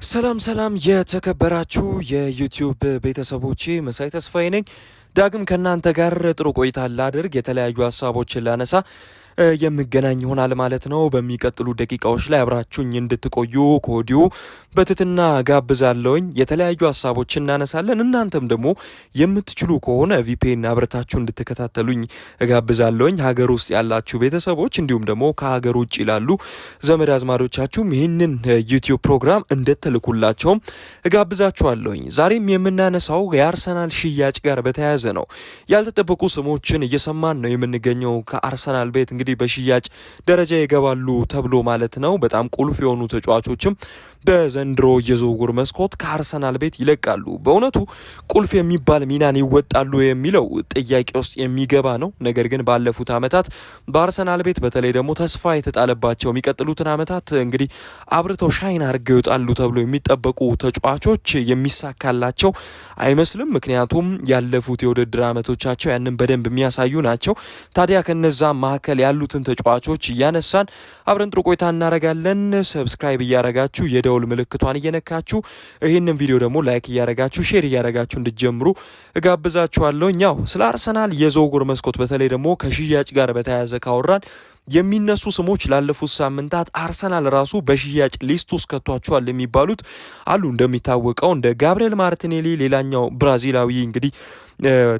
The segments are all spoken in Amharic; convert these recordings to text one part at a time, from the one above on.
ሰላም የተከበራችሁ የዩቲዩብ ቤተሰቦቼ መሳይ ተስፋዬ ነኝ። ዳግም ከናንተ ጋር ጥሩ ቆይታ ላድርግ የተለያዩ ሀሳቦችን ላነሳ የምገናኝ ይሆናል ማለት ነው። በሚቀጥሉ ደቂቃዎች ላይ አብራችሁኝ እንድትቆዩ ከወዲሁ በትትና ጋብዛለሁኝ። የተለያዩ ሀሳቦችን እናነሳለን። እናንተም ደግሞ የምትችሉ ከሆነ ቪፒኤን አብርታችሁ እንድትከታተሉኝ እጋብዛለሁኝ። ሀገር ውስጥ ያላችሁ ቤተሰቦች እንዲሁም ደግሞ ከሀገር ውጭ ይላሉ ዘመድ አዝማዶቻችሁም ይህንን ዩቲዩብ ፕሮግራም እንድትልኩላቸውም እጋብዛችኋለሁኝ። ዛሬም የምናነሳው የአርሰናል ሽያጭ ጋር በተያያዘ ነው። ያልተጠበቁ ስሞችን እየሰማን ነው የምንገኘው ከአርሰናል ቤት እንግዲህ በሽያጭ ደረጃ ይገባሉ ተብሎ ማለት ነው። በጣም ቁልፍ የሆኑ ተጫዋቾችም በዘንድሮ የዝውውር መስኮት ከአርሰናል ቤት ይለቃሉ። በእውነቱ ቁልፍ የሚባል ሚናን ይወጣሉ የሚለው ጥያቄ ውስጥ የሚገባ ነው። ነገር ግን ባለፉት ዓመታት በአርሰናል ቤት በተለይ ደግሞ ተስፋ የተጣለባቸው የሚቀጥሉትን ዓመታት እንግዲህ አብርተው ሻይን አድርገው ይወጣሉ ተብሎ የሚጠበቁ ተጫዋቾች የሚሳካላቸው አይመስልም። ምክንያቱም ያለፉት የውድድር ዓመቶቻቸው ያንን በደንብ የሚያሳዩ ናቸው። ታዲያ ከነዛ መካከል ያሉትን ተጫዋቾች እያነሳን አብረን ጥሩ ቆይታ እናደርጋለን። ሰብስክራይብ እያደረጋችሁ የደውል ምልክቷን እየነካችሁ ይህንን ቪዲዮ ደግሞ ላይክ እያደረጋችሁ ሼር እያደረጋችሁ እንድትጀምሩ እጋብዛችኋለሁ። ያው ስለ አርሰናል የዝውውር መስኮት በተለይ ደግሞ ከሽያጭ ጋር በተያያዘ ካወራን የሚነሱ ስሞች ላለፉት ሳምንታት አርሰናል ራሱ በሽያጭ ሊስት ውስጥ ከቷቸዋል የሚባሉት አሉ። እንደሚታወቀው እንደ ጋብሪኤል ማርቲኔሊ ሌላኛው ብራዚላዊ እንግዲህ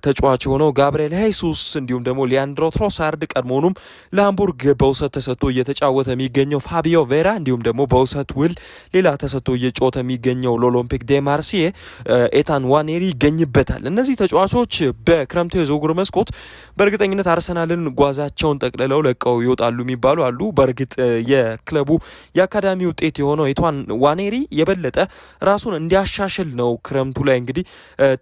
ተጫዋች ሆነው ጋብሪኤል ሄሱስ እንዲሁም ደግሞ ሊያንድሮ ትሮሳርድ ቀድሞውኑም ለሃምቡርግ በውሰት ተሰጥቶ እየተጫወተ የሚገኘው ፋቢዮ ቬራ እንዲሁም ደግሞ በውሰት ውል ሌላ ተሰጥቶ እየጫወተ የሚገኘው ለኦሎምፒክ ዴ ማርሲዬ ኤታን ዋኔሪ ይገኝበታል። እነዚህ ተጫዋቾች በክረምቱ የዝውውር መስኮት በእርግጠኝነት አርሰናልን ጓዛቸውን ጠቅልለው ለቀው ይወጣሉ የሚባሉ አሉ። በእርግጥ የክለቡ የአካዳሚ ውጤት የሆነው ኤታን ዋኔሪ የበለጠ ራሱን እንዲያሻሽል ነው ክረምቱ ላይ እንግዲህ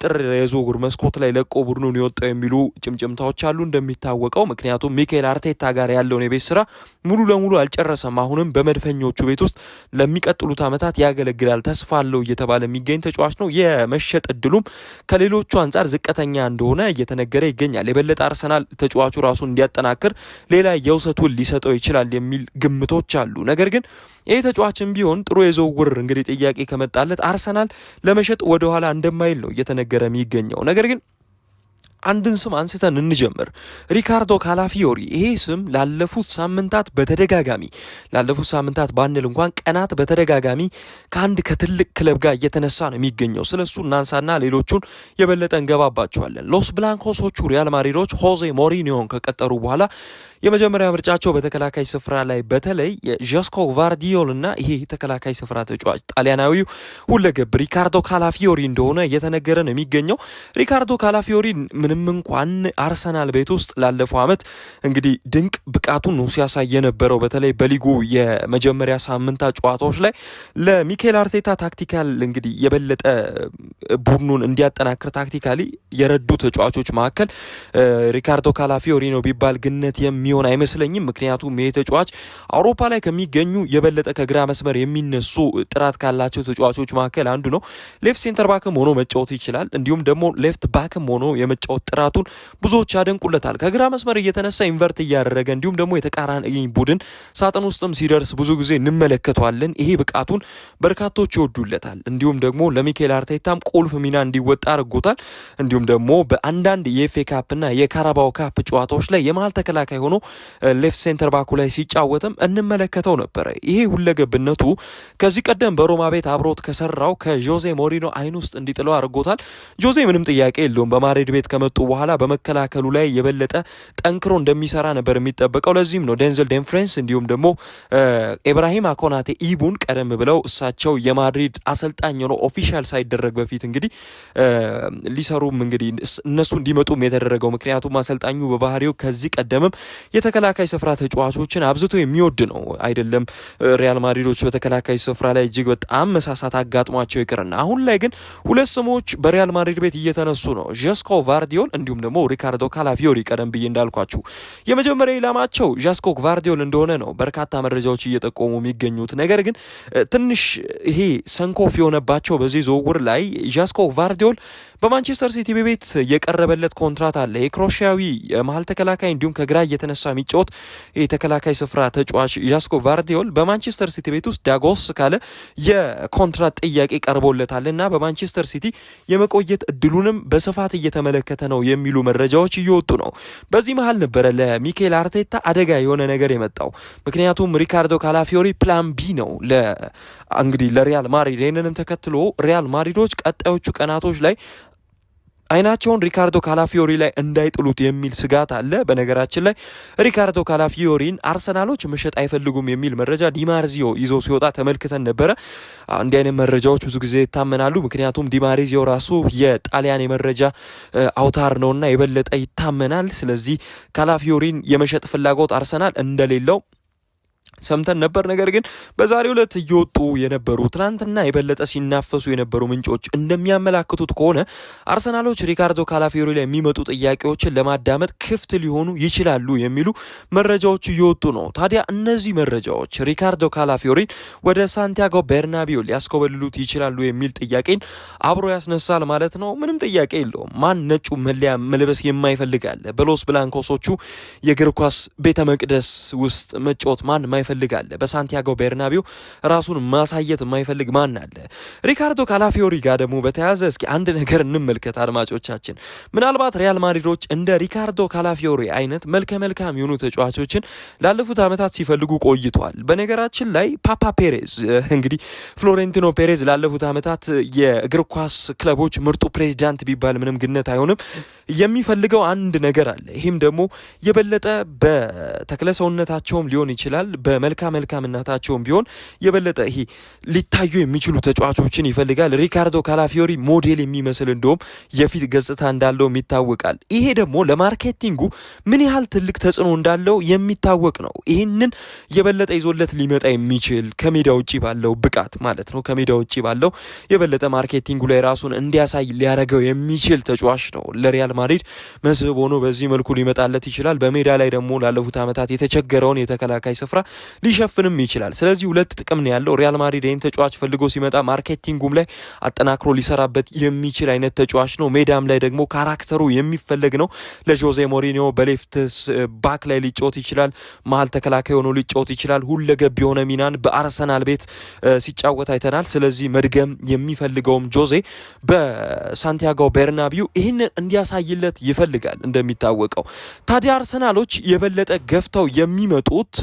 ጥር የዝውውር መስኮት ላይ ለቆ ቡድኑን ይወጣው የሚሉ ጭምጭምታዎች አሉ። እንደሚታወቀው ምክንያቱም ሚኬል አርቴታ ጋር ያለውን የቤት ስራ ሙሉ ለሙሉ አልጨረሰም። አሁንም በመድፈኞቹ ቤት ውስጥ ለሚቀጥሉት ዓመታት ያገለግላል ተስፋ አለው እየተባለ የሚገኝ ተጫዋች ነው። የመሸጥ እድሉም ከሌሎቹ አንጻር ዝቅተኛ እንደሆነ እየተነገረ ይገኛል። የበለጠ አርሰናል ተጫዋቹ ራሱን እንዲያጠናክር ሌላ የውሰት ውል ሊሰጠው ይችላል የሚል ግምቶች አሉ። ነገር ግን ይህ ተጫዋችም ቢሆን ጥሩ የዝውውር እንግዲህ ጥያቄ ከመጣለት አርሰናል ለመሸጥ ወደኋላ እንደማይል ነው እየተነገረ የሚገኘው። ነገር ግን አንድን ስም አንስተን እንጀምር። ሪካርዶ ካላፊዮሪ። ይሄ ስም ላለፉት ሳምንታት ባንል እንኳን ቀናት በተደጋጋሚ ከአንድ ከትልቅ ክለብ ጋር እየተነሳ ነው የሚገኘው። ስለሱ እናንሳና ሌሎቹን የበለጠ እንገባባቸዋለን። ሎስ ብላንኮሶቹ ሪያል ማድሪዶች ሆዜ ሞሪኒዮን ከቀጠሩ በኋላ የመጀመሪያ ምርጫቸው በተከላካይ ስፍራ ላይ በተለይ ጆስኮ ቫርዲዮል እና ይሄ ተከላካይ ስፍራ ተጫዋች ጣሊያናዊው ሁለገብ ሪካርዶ ካላፊዮሪ እንደሆነ እየተነገረ ነው የሚገኘው። ሪካርዶ ካላፊዮሪ ምንም እንኳን አርሰናል ቤት ውስጥ ላለፈው ዓመት እንግዲህ ድንቅ ብቃቱን ነው ሲያሳይ የነበረው በተለይ በሊጉ የመጀመሪያ ሳምንታት ጨዋታዎች ላይ ለሚኬል አርቴታ ታክቲካል እንግዲህ የበለጠ ቡድኑን እንዲያጠናክር ታክቲካሊ የረዱ ተጫዋቾች መካከል ሪካርዶ ካላፊዮሪ ነው ቢባል ግነት የሚሆን አይመስለኝም። ምክንያቱም ይሄ ተጫዋች አውሮፓ ላይ ከሚገኙ የበለጠ ከግራ መስመር የሚነሱ ጥራት ካላቸው ተጫዋቾች መካከል አንዱ ነው። ሌፍት ሴንተር ባክም ሆኖ መጫወት ይችላል። እንዲሁም ደግሞ ሌፍት ባክም ሆኖ የመጫወት ጥራቱን ብዙዎች ያደንቁለታል። ከግራ መስመር እየተነሳ ኢንቨርት እያደረገ እንዲሁም ደግሞ የተቃራኒ ቡድን ሳጥን ውስጥም ሲደርስ ብዙ ጊዜ እንመለከተዋለን። ይሄ ብቃቱን በርካቶች ይወዱለታል። እንዲሁም ደግሞ ለሚኬል አርቴታም ቁልፍ ሚና እንዲወጣ አድርጎታል። እንዲሁም ደግሞ በአንዳንድ የኤፍኤ ካፕና የካራባው ካፕ ጨዋታዎች ላይ የመሀል ተከላካይ ሆኖ ሌፍት ሴንተር ባኩ ላይ ሲጫወትም እንመለከተው ነበረ። ይሄ ሁለገብነቱ ከዚህ ቀደም በሮማ ቤት አብሮት ከሰራው ከጆዜ ሞሪኖ አይን ውስጥ እንዲጥለው አድርጎታል። ጆዜ ምንም ጥያቄ የለውም በማድሪድ ቤት ከመጡ በኋላ በመከላከሉ ላይ የበለጠ ጠንክሮ እንደሚሰራ ነበር የሚጠበቀው። ለዚህም ነው ዴንዘል ዴምፍሬንስ እንዲሁም ደግሞ ኢብራሂማ ኮናቴ ኢቡን ቀደም ብለው እሳቸው የማድሪድ አሰልጣኝ ነው ኦፊሻል ሳይደረግ በፊት እንግዲህ ሊሰሩም እንግዲህ እነሱ እንዲመጡም የተደረገው። ምክንያቱም አሰልጣኙ በባህሪው ከዚህ ቀደምም የተከላካይ ስፍራ ተጫዋቾችን አብዝቶ የሚወድ ነው። አይደለም ሪያል ማድሪዶች በተከላካይ ስፍራ ላይ እጅግ በጣም መሳሳት አጋጥሟቸው ይቅርና አሁን ላይ ግን ሁለት ስሞች በሪያል ማድሪድ ቤት እየተነሱ ነው። ጆስኮ ቫርዲ ግቫርዲዮል እንዲሁም ደግሞ ሪካርዶ ካላፊዮሪ ቀደም ብዬ እንዳልኳችሁ የመጀመሪያ ኢላማቸው ዣስኮ ግቫርዲዮል እንደሆነ ነው በርካታ መረጃዎች እየጠቆሙ የሚገኙት። ነገር ግን ትንሽ ይሄ ሰንኮፍ የሆነባቸው በዚህ ዝውውር ላይ ዣስኮ ግቫርዲዮል በማንቸስተር ሲቲ ቤት የቀረበለት ኮንትራት አለ። የክሮሺያዊ መሀል ተከላካይ እንዲሁም ከግራ እየተነሳ የሚጫወት የተከላካይ ስፍራ ተጫዋች ዣስኮ ግቫርዲዮል በማንቸስተር ሲቲ ቤት ውስጥ ዳጎስ ካለ የኮንትራት ጥያቄ ቀርቦለታልና በማንቸስተር ሲቲ የመቆየት እድሉንም በስፋት እየተመለከተ ነው የሚሉ መረጃዎች እየወጡ ነው። በዚህ መሀል ነበረ ለሚኬል አርቴታ አደጋ የሆነ ነገር የመጣው። ምክንያቱም ሪካርዶ ካላፊዮሪ ፕላን ቢ ነው እንግዲህ ለሪያል ማድሪድ። ይህንንም ተከትሎ ሪያል ማድሪዶች ቀጣዮቹ ቀናቶች ላይ አይናቸውን ሪካርዶ ካላፊዮሪ ላይ እንዳይጥሉት የሚል ስጋት አለ። በነገራችን ላይ ሪካርዶ ካላፊዮሪን አርሰናሎች መሸጥ አይፈልጉም የሚል መረጃ ዲማርዚዮ ይዞ ሲወጣ ተመልክተን ነበረ። እንዲህ አይነት መረጃዎች ብዙ ጊዜ ይታመናሉ። ምክንያቱም ዲማርዚዮ ራሱ የጣሊያን የመረጃ አውታር ነውና የበለጠ ይታመናል። ስለዚህ ካላፊዮሪን የመሸጥ ፍላጎት አርሰናል እንደሌለው ሰምተን ነበር። ነገር ግን በዛሬው ዕለት እየወጡ የነበሩ ትናንትና የበለጠ ሲናፈሱ የነበሩ ምንጮች እንደሚያመላክቱት ከሆነ አርሰናሎች ሪካርዶ ካላፊዮሪ ላይ የሚመጡ ጥያቄዎችን ለማዳመጥ ክፍት ሊሆኑ ይችላሉ የሚሉ መረጃዎች እየወጡ ነው። ታዲያ እነዚህ መረጃዎች ሪካርዶ ካላፊዮሪን ወደ ሳንቲያጎ ቤርናቢዮ ሊያስኮበልሉት ይችላሉ የሚል ጥያቄን አብሮ ያስነሳል ማለት ነው። ምንም ጥያቄ የለውም። ማን ነጩ መለያ መልበስ የማይፈልግ አለ? በሎስ ብላንኮሶቹ የእግር ኳስ ቤተ መቅደስ ውስጥ መጫወት ማን ይፈልጋል? በሳንቲያጎ ቤርናቢዮ ራሱን ማሳየት የማይፈልግ ማን አለ? ሪካርዶ ካላፊዮሪ ጋር ደግሞ በተያያዘ እስኪ አንድ ነገር እንመልከት አድማጮቻችን። ምናልባት ሪያል ማድሪዶች እንደ ሪካርዶ ካላፊዮሪ አይነት መልካም የሆኑ ተጫዋቾችን ላለፉት ዓመታት ሲፈልጉ ቆይቷል። በነገራችን ላይ ፓፓ ፔሬዝ እንግዲህ ፍሎሬንቲኖ ፔሬዝ ላለፉት ዓመታት የእግር ኳስ ክለቦች ምርጡ ፕሬዚዳንት ቢባል ምንም ግነት አይሆንም። የሚፈልገው አንድ ነገር አለ። ይህም ደግሞ የበለጠ በተክለሰውነታቸውም ሊሆን ይችላል በመልካምነታቸውም ቢሆን የበለጠ ይሄ ሊታዩ የሚችሉ ተጫዋቾችን ይፈልጋል። ሪካርዶ ካላፊዮሪ ሞዴል የሚመስል እንደውም የፊት ገጽታ እንዳለው ይታወቃል። ይሄ ደግሞ ለማርኬቲንጉ ምን ያህል ትልቅ ተጽዕኖ እንዳለው የሚታወቅ ነው። ይህንን የበለጠ ይዞለት ሊመጣ የሚችል ከሜዳ ውጪ ባለው ብቃት ማለት ነው፣ ከሜዳ ውጪ ባለው የበለጠ ማርኬቲንጉ ላይ ራሱን እንዲያሳይ ሊያደርገው የሚችል ተጫዋች ነው። ለሪያል ማድሪድ መስህብ ሆኖ በዚህ መልኩ ሊመጣለት ይችላል። በሜዳ ላይ ደግሞ ላለፉት ዓመታት የተቸገረውን የተከላካይ ስፍራ ሊሸፍንም ይችላል። ስለዚህ ሁለት ጥቅም ነው ያለው። ሪያል ማድሪድ ይህን ተጫዋች ፈልጎ ሲመጣ ማርኬቲንጉም ላይ አጠናክሮ ሊሰራበት የሚችል አይነት ተጫዋች ነው። ሜዳም ላይ ደግሞ ካራክተሩ የሚፈለግ ነው። ለጆዜ ሞሪኒዮ በሌፍት ባክ ላይ ሊጫወት ይችላል። መሀል ተከላካይ ሆኖ ሊጫወት ይችላል። ሁለገብ የሆነ ሚናን በአርሰናል ቤት ሲጫወት አይተናል። ስለዚህ መድገም የሚፈልገውም ጆዜ በሳንቲያጎ ቤርናቢዮ ይህንን እንዲያሳይለት ይፈልጋል እንደሚታወቀው። ታዲያ አርሰናሎች የበለጠ ገፍተው የሚመጡት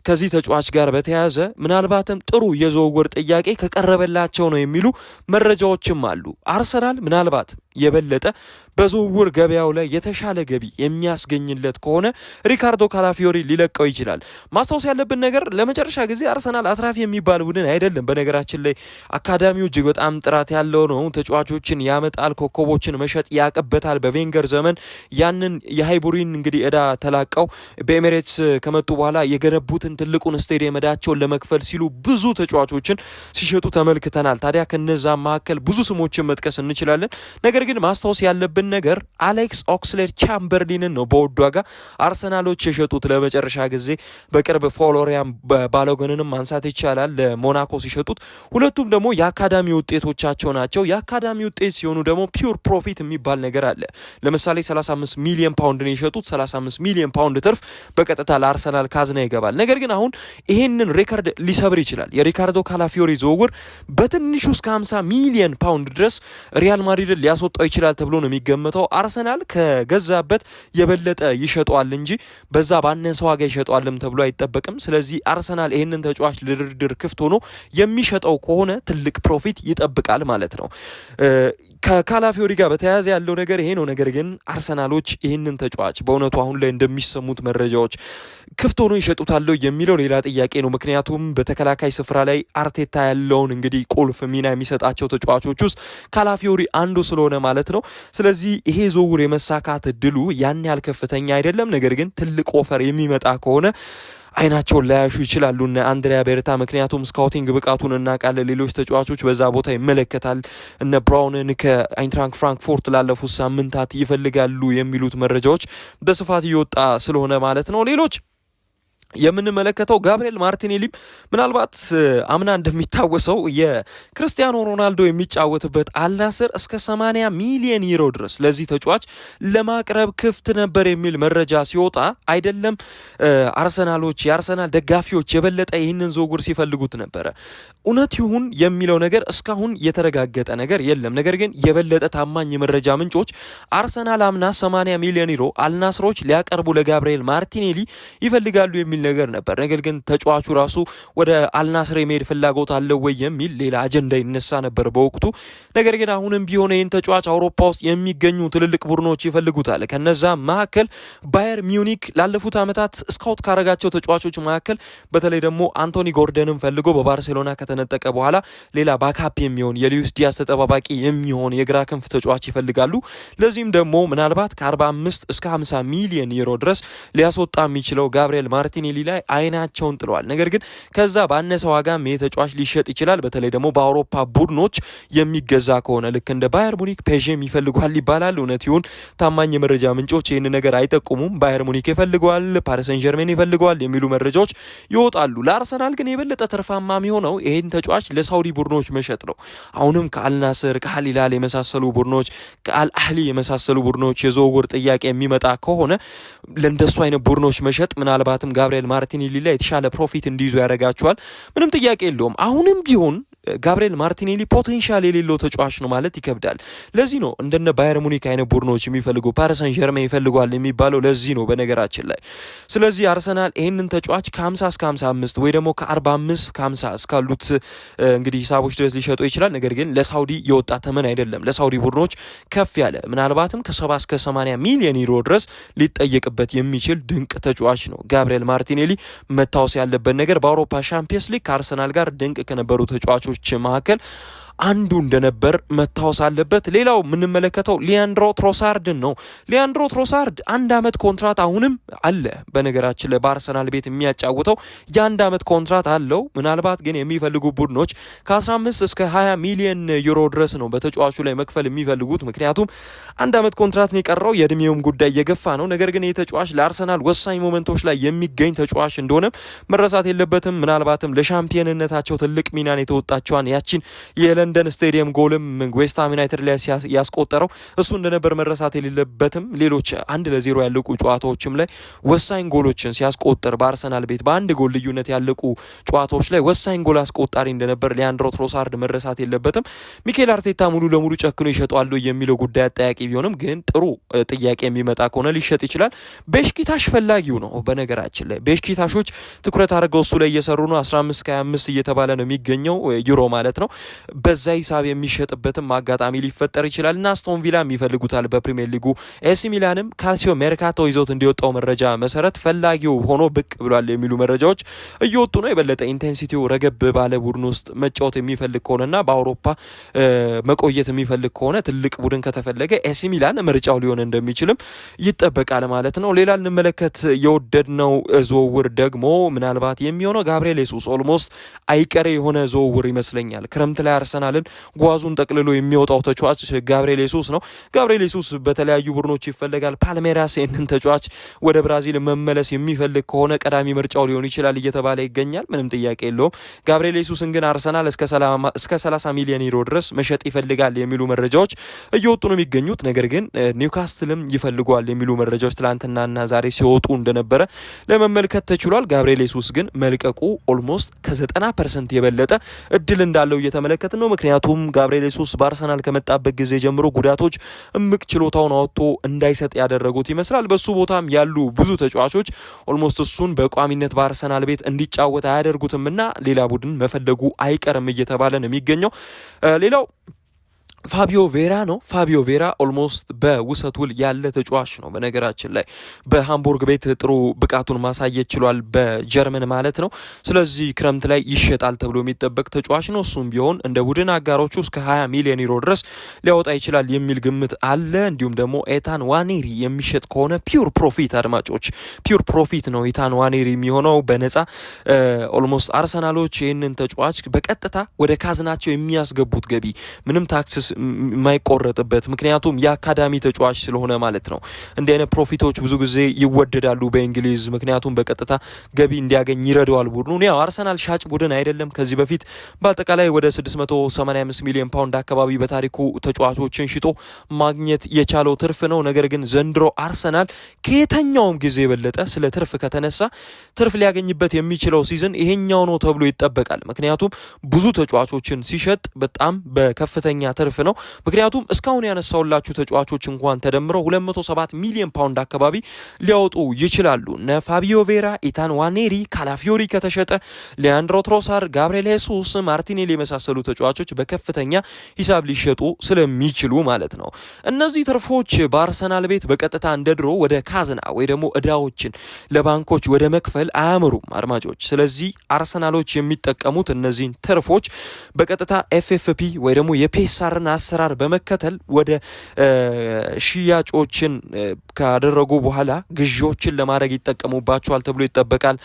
ከዚህ ተጫዋች ጋር በተያያዘ ምናልባትም ጥሩ የዝውውር ጥያቄ ከቀረበላቸው ነው የሚሉ መረጃዎችም አሉ። አርሰናል ምናልባት የበለጠ በዝውውር ገበያው ላይ የተሻለ ገቢ የሚያስገኝለት ከሆነ ሪካርዶ ካላፊዮሪ ሊለቀው ይችላል። ማስታወስ ያለብን ነገር ለመጨረሻ ጊዜ አርሰናል አትራፊ የሚባል ቡድን አይደለም። በነገራችን ላይ አካዳሚው እጅግ በጣም ጥራት ያለው ነው። ተጫዋቾችን ያመጣል፣ ኮከቦችን መሸጥ ያቀበታል። በቬንገር ዘመን ያንን የሃይቡሪን እንግዲህ እዳ ተላቀው በኤሜሬትስ ከመጡ በኋላ የገነቡትን ትልቁን ስቴዲየም እዳቸውን ለመክፈል ሲሉ ብዙ ተጫዋቾችን ሲሸጡ ተመልክተናል። ታዲያ ከነዛ መካከል ብዙ ስሞችን መጥቀስ እንችላለን። ነገር ግን ማስታወስ ያለብን ነገር አሌክስ ኦክስሌድ ቻምበርሊንን ነው በውድ ዋጋ አርሰናሎች የሸጡት ለመጨረሻ ጊዜ። በቅርብ ፍሎሪያን ባሎገንንም ማንሳት ይቻላል ለሞናኮ ሲሸጡት። ሁለቱም ደግሞ የአካዳሚ ውጤቶቻቸው ናቸው። የአካዳሚ ውጤት ሲሆኑ ደግሞ ፒውር ፕሮፊት የሚባል ነገር አለ። ለምሳሌ 35 ሚሊዮን ፓውንድ ነው የሸጡት። 35 ሚሊዮን ፓውንድ ትርፍ በቀጥታ ለአርሰናል ካዝና ይገባል። ነገር ግን አሁን ይሄንን ሬከርድ ሊሰብር ይችላል። የሪካርዶ ካላፊዮሪ ዝውውር በትንሹ እስከ 50 ሚሊዮን ፓውንድ ድረስ ሪያል ማድሪድን ሊያስወጣው ይችላል ተብሎ ነው የሚገመተው። አርሰናል ከገዛበት የበለጠ ይሸጠዋል እንጂ በዛ ባነሰ ዋጋ ይሸጠዋልም ተብሎ አይጠበቅም። ስለዚህ አርሰናል ይህንን ተጫዋች ለድርድር ክፍት ሆኖ የሚሸጠው ከሆነ ትልቅ ፕሮፊት ይጠብቃል ማለት ነው። ከካላፊዮሪ ጋር በተያያዘ ያለው ነገር ይሄ ነው። ነገር ግን አርሰናሎች ይህንን ተጫዋች በእውነቱ አሁን ላይ እንደሚሰሙት መረጃዎች ክፍት ሆኖ ይሸጡታል የሚለው ሌላ ጥያቄ ነው። ምክንያቱም በተከላካይ ስፍራ ላይ አርቴታ ያለውን እንግዲህ ቁልፍ ሚና የሚሰጣቸው ተጫዋቾች ውስጥ ካላፊዮሪ አንዱ ስለሆነ ማለት ነው። ስለዚህ ይሄ ዝውውር የመሳካት እድሉ ያን ያህል ከፍተኛ አይደለም። ነገር ግን ትልቅ ኦፈር የሚመጣ ከሆነ አይናቸውን ላያሹ ይችላሉ እነ አንድሪያ ቤርታ። ምክንያቱም ስካውቲንግ ብቃቱን እናውቃለን። ሌሎች ተጫዋቾች በዛ ቦታ ይመለከታል። እነ ብራውንን ከአይንትራንክ ፍራንክፎርት ላለፉት ሳምንታት ይፈልጋሉ የሚሉት መረጃዎች በስፋት እየወጣ ስለሆነ ማለት ነው። ሌሎች የምንመለከተው ጋብሪኤል ማርቲኔሊ ምናልባት አምና እንደሚታወሰው የክርስቲያኖ ሮናልዶ የሚጫወትበት አልናስር እስከ 80 ሚሊዮን ዩሮ ድረስ ለዚህ ተጫዋች ለማቅረብ ክፍት ነበር የሚል መረጃ ሲወጣ አይደለም አርሰናሎች የአርሰናል ደጋፊዎች የበለጠ ይህንን ዝውውር ሲፈልጉት ነበረ። እውነት ይሁን የሚለው ነገር እስካሁን የተረጋገጠ ነገር የለም። ነገር ግን የበለጠ ታማኝ የመረጃ ምንጮች አርሰናል አምና 80 ሚሊዮን ዩሮ አልናስሮች ሊያቀርቡ ለጋብሪኤል ማርቲኔሊ ይፈልጋሉ የሚል ነገር ነበር። ነገር ግን ተጫዋቹ ራሱ ወደ አልናስር የመሄድ ፍላጎት አለው ወይ የሚል ሌላ አጀንዳ ይነሳ ነበር በወቅቱ። ነገር ግን አሁንም ቢሆን ይህን ተጫዋች አውሮፓ ውስጥ የሚገኙ ትልልቅ ቡድኖች ይፈልጉታል። ከነዛ መካከል ባየር ሚዩኒክ ላለፉት ዓመታት ስካውት ካረጋቸው ተጫዋቾች መካከል በተለይ ደግሞ አንቶኒ ጎርደንን ፈልጎ በባርሴሎና ከተነጠቀ በኋላ ሌላ ባካፕ የሚሆን የሉዊስ ዲያስ ተጠባባቂ የሚሆን የግራ ክንፍ ተጫዋች ይፈልጋሉ። ለዚህም ደግሞ ምናልባት ከ45 እስከ 50 ሚሊዮን ዩሮ ድረስ ሊያስወጣ የሚችለው ጋብሪኤል ማርቲኔሊ ላይ አይናቸውን ጥለዋል። ነገር ግን ከዛ ባነሰ ዋጋም ተጫዋች ሊሸጥ ይችላል። በተለይ ደግሞ በአውሮፓ ቡድኖች የሚገዛ ከሆነ ልክ እንደ ባየር ሙኒክ ፔዥም ይፈልጓል ይባላል። እውነት ይሁን ታማኝ የመረጃ ምንጮች ይህን ነገር አይጠቁሙም። ባየር ሙኒክ ይፈልገዋል፣ ፓሪስ ሰን ዠርሜን ይፈልገዋል የሚሉ መረጃዎች ይወጣሉ። ለአርሰናል ግን የበለጠ ትርፋማ የሚሆነው ይህን ተጫዋች ለሳውዲ ቡድኖች መሸጥ ነው። አሁንም ከአልናስር ከአልሂላል የመሳሰሉ ቡድኖች ከአልአህሊ የመሳሰሉ ቡድኖች የዝውውር ጥያቄ የሚመጣ ከሆነ ለእንደሱ አይነት ቡድኖች መሸጥ ምናልባትም ጋብሪኤል ማርቲኔሊ ላይ የተሻለ ፕሮፊት እንዲይዙ ያደርጋቸዋል። ምንም ጥያቄ የለውም። አሁንም ቢሆን ጋብሪኤል ማርቲኔሊ ፖቴንሻል የሌለው ተጫዋች ነው ማለት ይከብዳል። ለዚህ ነው እንደነ ባየር ሙኒክ አይነት ቡድኖች የሚፈልጉ ፓሪስ ሰን ዠርሜን ይፈልጓል የሚባለው ለዚህ ነው በነገራችን ላይ። ስለዚህ አርሰናል ይህንን ተጫዋች ከ50 እስከ 55 ወይ ደግሞ ከ45 እስከ 50 እስካሉት እንግዲህ ሂሳቦች ድረስ ሊሸጡ ይችላል። ነገር ግን ለሳውዲ የወጣ ተመን አይደለም። ለሳውዲ ቡድኖች ከፍ ያለ ምናልባትም ከ70 እስከ 80 ሚሊዮን ዩሮ ድረስ ሊጠየቅበት የሚችል ድንቅ ተጫዋች ነው ጋብሪኤል ማርቲኔሊ። መታወስ ያለበት ነገር በአውሮፓ ሻምፒየንስ ሊግ ከአርሰናል ጋር ድንቅ ከነበሩ ተጫዋቾች መካከል አንዱ እንደነበር መታወስ አለበት። ሌላው የምንመለከተው ሊያንድሮ ትሮሳርድን ነው። ሊያንድሮ ትሮሳርድ 1 ዓመት ኮንትራት አሁንም አለ። በነገራችን ላይ በአርሰናል ቤት የሚያጫውተው የ1 ዓመት ኮንትራት አለው። ምናልባት ግን የሚፈልጉ ቡድኖች ከ15 እስከ 20 ሚሊዮን ዩሮ ድረስ ነው በተጫዋቹ ላይ መክፈል የሚፈልጉት። ምክንያቱም 1 ዓመት ኮንትራት ነው የቀረው፣ የእድሜውም ጉዳይ የገፋ ነው። ነገር ግን የተጫዋች ለአርሰናል ወሳኝ ሞመንቶች ላይ የሚገኝ ተጫዋች እንደሆነ መረሳት የለበትም። ምናልባትም ለሻምፒዮንነታቸው ትልቅ ሚናን የተወጣቸዋን ያቺን ለንደን ስቴዲየም ጎልም ዌስትሃም ዩናይትድ ላይ ያስቆጠረው እሱ እንደነበር መረሳት የሌለበትም። ሌሎች 1-0 ያለቁ ጨዋታዎችም ላይ ወሳኝ ጎሎችን ሲያስቆጥር በአርሰናል ቤት በአንድ ጎል ልዩነት ያለቁ ጨዋታዎች ላይ ወሳኝ ጎል አስቆጣሪ እንደነበር ሊያንድሮ ትሮሳርድ መረሳት የለበትም። ሚኬል አርቴታ ሙሉ ለሙሉ ጨክኖ ይሸጣሉ የሚለው ጉዳይ አጠያቂ ቢሆንም ግን ጥሩ ጥያቄ የሚመጣ ከሆነ ሊሸጥ ይችላል። ቤሽኪታሽ ፈላጊው ነው። በነገራችን ላይ ቤሽኪታሾች ትኩረት አድርገው እሱ ላይ እየሰሩ ነው። 15-25 እየተባለ ነው የሚገኘው ዩሮ ማለት ነው። በዛ ሂሳብ የሚሸጥበትም አጋጣሚ ሊፈጠር ይችላል እና አስቶን ቪላም ይፈልጉታል በፕሪሚየር ሊጉ። ኤሲ ሚላንም ካልሲዮ ሜርካቶ ይዞት እንዲወጣው መረጃ መሰረት ፈላጊው ሆኖ ብቅ ብሏል የሚሉ መረጃዎች እየወጡ ነው። የበለጠ ኢንቴንሲቲው ረገብ ባለ ቡድን ውስጥ መጫወት የሚፈልግ ከሆነና በአውሮፓ መቆየት የሚፈልግ ከሆነ ትልቅ ቡድን ከተፈለገ ኤሲ ሚላን ምርጫው ሊሆን እንደሚችልም ይጠበቃል ማለት ነው። ሌላ እንመለከት የወደድነው ዝውውር ደግሞ ምናልባት የሚሆነው ጋብሪኤል ሱስ ኦልሞስት አይቀሬ የሆነ ዝውውር ይመስለኛል። ክረምት ላይ አርሰናልን ጓዙን ጠቅልሎ የሚወጣው ተጫዋች ጋብሪኤል ሱስ ነው። ጋብሪኤል ሱስ በተለያዩ ቡድኖች ይፈልጋል። ፓልሜራስ ይህንን ተጫዋች ወደ ብራዚል መመለስ የሚፈልግ ከሆነ ቀዳሚ ምርጫው ሊሆን ይችላል እየተባለ ይገኛል። ምንም ጥያቄ የለውም። ጋብሪኤል ሱስን ግን አርሰናል እስከ 30 ሚሊዮን ዩሮ ድረስ መሸጥ ይፈልጋል የሚሉ መረጃዎች እየወጡ ነው የሚገኙት። ነገር ግን ኒውካስትልም ይፈልጓል የሚሉ መረጃዎች ትላንትናና ዛሬ ሲወጡ እንደነበረ ለመመልከት ተችሏል። ጋብሪኤል ሱስ ግን መልቀቁ ኦልሞስት ከ90% የበለጠ እድል እንዳለው እየተመለከተ ነው። ምክንያቱም ጋብሪኤል ሱስ በአርሰናል ከመጣበት ጊዜ ጀምሮ ጉዳቶች እምቅ ችሎታውን አወጥቶ እንዳይሰጥ ያደረጉት ይመስላል። በሱ ቦታም ያሉ ብዙ ተጫዋቾች ኦልሞስት እሱን በቋሚነት በአርሰናል ቤት እንዲጫወት አያደርጉትም እና ሌላ ቡድን መፈለጉ አይቀርም እየተባለ ነው የሚገኘው። ሌላው ፋቢዮ ቬራ ነው። ፋቢዮ ቬራ ኦልሞስት በውሰት ውል ያለ ተጫዋች ነው። በነገራችን ላይ በሃምቡርግ ቤት ጥሩ ብቃቱን ማሳየት ችሏል፣ በጀርመን ማለት ነው። ስለዚህ ክረምት ላይ ይሸጣል ተብሎ የሚጠበቅ ተጫዋች ነው። እሱም ቢሆን እንደ ቡድን አጋሮቹ እስከ 20 ሚሊዮን ዩሮ ድረስ ሊያወጣ ይችላል የሚል ግምት አለ። እንዲሁም ደግሞ ኤታን ዋኔሪ የሚሸጥ ከሆነ ፒውር ፕሮፊት፣ አድማጮች ፒውር ፕሮፊት ነው ኤታን ዋኔሪ የሚሆነው በነጻ ኦልሞስት አርሰናሎች ይህንን ተጫዋች በቀጥታ ወደ ካዝናቸው የሚያስገቡት ገቢ ምንም ታክስ የማይቆረጥበት፣ ምክንያቱም የአካዳሚ ተጫዋች ስለሆነ ማለት ነው። እንዲህ አይነት ፕሮፊቶች ብዙ ጊዜ ይወደዳሉ በእንግሊዝ፣ ምክንያቱም በቀጥታ ገቢ እንዲያገኝ ይረዳዋል ቡድኑ። ያው አርሰናል ሻጭ ቡድን አይደለም። ከዚህ በፊት በአጠቃላይ ወደ 685 ሚሊዮን ፓውንድ አካባቢ በታሪኩ ተጫዋቾችን ሽጦ ማግኘት የቻለው ትርፍ ነው። ነገር ግን ዘንድሮ አርሰናል ከየትኛውም ጊዜ የበለጠ ስለ ትርፍ ከተነሳ ትርፍ ሊያገኝበት የሚችለው ሲዝን ይሄኛው ነው ተብሎ ይጠበቃል። ምክንያቱም ብዙ ተጫዋቾችን ሲሸጥ በጣም በከፍተኛ ትርፍ ነው። ምክንያቱም እስካሁን ያነሳውላችሁ ተጫዋቾች እንኳን ተደምረው 207 ሚሊዮን ፓውንድ አካባቢ ሊያወጡ ይችላሉ። እነ ፋቢዮ ቬራ፣ ኢታን ዋኔሪ፣ ካላፊዮሪ ከተሸጠ ሊያንድሮ ትሮሳር፣ ጋብሪኤል ሄሱስ፣ ማርቲኔሊ የመሳሰሉ ተጫዋቾች በከፍተኛ ሂሳብ ሊሸጡ ስለሚችሉ ማለት ነው። እነዚህ ትርፎች በአርሰናል ቤት በቀጥታ እንደ ድሮ ወደ ካዝና ወይ ደግሞ እዳዎችን ለባንኮች ወደ መክፈል አያምሩም አድማጮች። ስለዚህ አርሰናሎች የሚጠቀሙት እነዚህን ትርፎች በቀጥታ ኤፍኤፍፒ ወይ ደግሞ የፔሳርን አሰራር በመከተል ወደ ሽያጮችን ካደረጉ በኋላ ግዢዎችን ለማድረግ ይጠቀሙባቸዋል ተብሎ ይጠበቃል።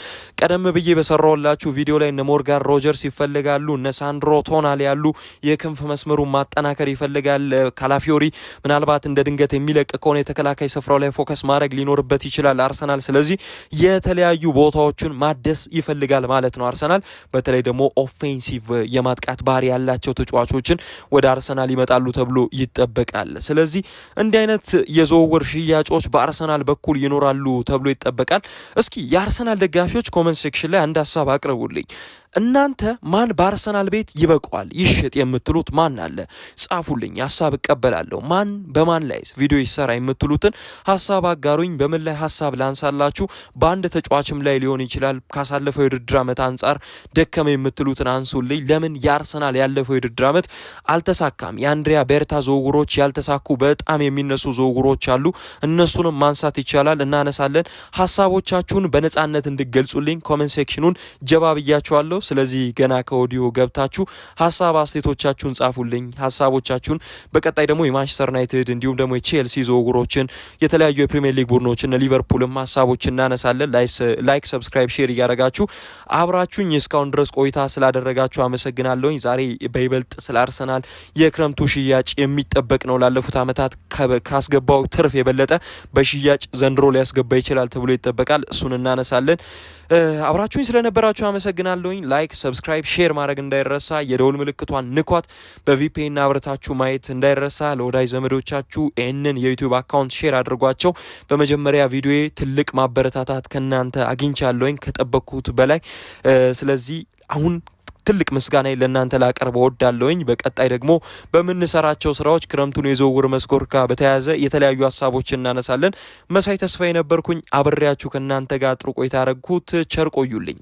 ቀደም ብዬ በሰራውላችሁ ቪዲዮ ላይ እነ ሞርጋን ሮጀርስ ይፈልጋሉ፣ እነ ሳንድሮ ቶናሊ ያሉ የክንፍ መስመሩን ማጠናከር ይፈልጋል። ካላፊዮሪ ምናልባት እንደ ድንገት የሚለቅ ከሆነ የተከላካይ ስፍራው ላይ ፎከስ ማድረግ ሊኖርበት ይችላል አርሰናል። ስለዚህ የተለያዩ ቦታዎችን ማደስ ይፈልጋል ማለት ነው አርሰናል። በተለይ ደግሞ ኦፌንሲቭ የማጥቃት ባህሪ ያላቸው ተጫዋቾችን ወደ አርሰናል ይመጣሉ ተብሎ ይጠበቃል። ስለዚህ እንዲህ አይነት የዝውውር ሽያጮች በአርሰናል በኩል ይኖራሉ ተብሎ ይጠበቃል። እስኪ የአርሰናል ደጋፊዎች ኮመንት ሴክሽን ላይ አንድ ሀሳብ አቅርቡልኝ። እናንተ ማን በአርሰናል ቤት ይበቃዋል ይሸጥ የምትሉት ማን አለ? ጻፉልኝ፣ ሀሳብ እቀበላለሁ። ማን በማን ላይ ቪዲዮ ይሰራ የምትሉትን ሀሳብ አጋሩኝ። በምን ላይ ሀሳብ ላንሳላችሁ? በአንድ ተጫዋችም ላይ ሊሆን ይችላል። ካሳለፈው የውድድር ዓመት አንጻር ደከመ የምትሉትን አንሱልኝ። ለምን የአርሰናል ያለፈው የውድድር ዓመት አልተሳካም? የአንድሪያ ቤርታ ዝውውሮች ያልተሳኩ በጣም የሚነሱ ዝውውሮች አሉ። እነሱንም ማንሳት ይቻላል፣ እናነሳለን። ሀሳቦቻችሁን በነጻነት እንድገልጹልኝ ኮሜንት ሴክሽኑን ጀባ ብያችኋለሁ። ስለዚህ ገና ከኦዲዮ ገብታችሁ ሀሳብ አስተያየቶቻችሁን ጻፉልኝ፣ ሀሳቦቻችሁን። በቀጣይ ደግሞ የማንቸስተር ዩናይትድ እንዲሁም ደግሞ የቼልሲ ዝውውሮችን፣ የተለያዩ የፕሪሚየር ሊግ ቡድኖችን ሊቨርፑልም ሀሳቦችን እናነሳለን። ላይክ፣ ሰብስክራይብ፣ ሼር እያደረጋችሁ አብራችሁኝ እስካሁን ድረስ ቆይታ ስላደረጋችሁ አመሰግናለሁኝ። ዛሬ በይበልጥ ስለ አርሰናል የክረምቱ ሽያጭ የሚጠበቅ ነው። ላለፉት ዓመታት ካስገባው ትርፍ የበለጠ በሽያጭ ዘንድሮ ሊያስገባ ይችላል ተብሎ ይጠበቃል። እሱን እናነሳለን። አብራችሁኝ ስለነበራችሁ አመሰግናለሁኝ። ላይክ፣ ሰብስክራይብ፣ ሼር ማድረግ እንዳይረሳ። የደውል ምልክቷን ንኳት። በቪፒኤን አብረታችሁ ማየት እንዳይረሳ። ለወዳጅ ዘመዶቻችሁ ይህንን የዩቲዩብ አካውንት ሼር አድርጓቸው። በመጀመሪያ ቪዲዮዬ ትልቅ ማበረታታት ከእናንተ አግኝቻለሁኝ ከጠበቅኩት በላይ። ስለዚህ አሁን ትልቅ ምስጋና ለእናንተ ላቀርብ እወዳለሁኝ። በቀጣይ ደግሞ በምንሰራቸው ስራዎች ክረምቱን የዝውውር መስኮር ጋር በተያያዘ የተለያዩ ሀሳቦችን እናነሳለን። መሳይ ተስፋዬ ነበርኩኝ አብሬያችሁ ከእናንተ ጋር ጥሩ ቆይታ ያደረግኩት። ቸር ቆዩልኝ።